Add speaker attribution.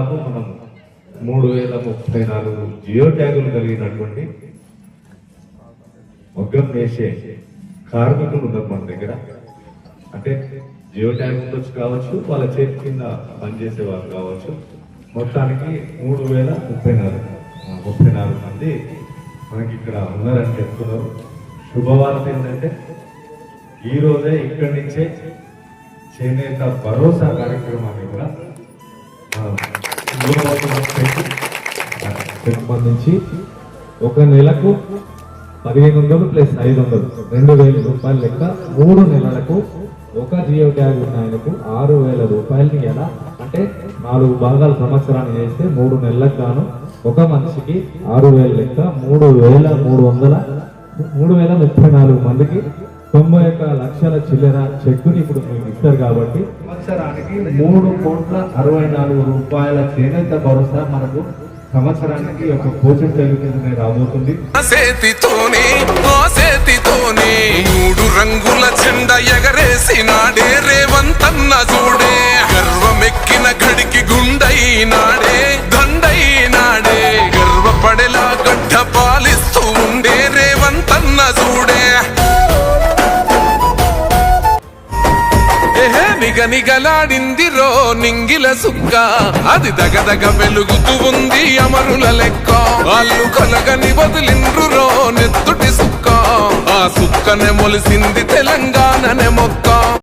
Speaker 1: దాదాపు మనం 3034 జియో ట్యాగులు కలిగినటువంటి మగ్గం వేసే కార్మికులు ఉన్నారు మన దగ్గర. అంటే జియో ట్యాగ్ ఉండొచ్చు కావచ్చు, వాళ్ళ చేతి కింద పనిచేసే వాళ్ళు కావచ్చు. మొత్తానికి 3034 మంది మనకి ఇక్కడ ఉన్నారని చెప్తున్నారు. శుభవార్త ఏంటంటే ఈ రోజే ఇక్కడి నుంచే చేనేత భరోసా కార్యక్రమాన్ని కూడా సంబంధించి ఒక నెలకు 1500 ప్లస్ 500 2000 రూపాయల లెక్క 3 నెలలకు ఒక జియో ట్యాగ్ ఉన్న ఆయనకు 6000 రూపాయలని ఎలా అంటే 4 భాగాలు సంవత్సరాన్ని చేస్తే 3 నెలలకు గాను ఒక మనిషికి 6000 లెక్క 3034 మందికి 91 లక్షల చిల్లర చెక్కుని ఇప్పుడు మీకు ఇస్తారు. కాబట్టి సంవత్సరానికి 3,64,00,000 రూపాయల చేనేత భరోసా మనకు సంవత్సరానికి ఒక కోచింగ్ తగ్గుతుందనే రాబోతుంది.
Speaker 2: మూడు రంగుల జెండా ఎగరేసినాడే రేవంతన్న చూడే, గర్వమెక్కిన గడికి గుండైనాడే దండైనాడే, గర్వపడేలా గడ్డ పాలిస్తూ ఉండే రేవంతన్న చూడే. నిగనిగలాడిందిరో నింగిల సుక్క, అది దగదగ వెలుగుతూ ఉంది అమరుల లెక్క. వాళ్ళు కలగని వదిలిండ్రురో నెత్తుటి సుక్క, ఆ సుక్కనే మొలిసింది తెలంగాణనే మొక్క.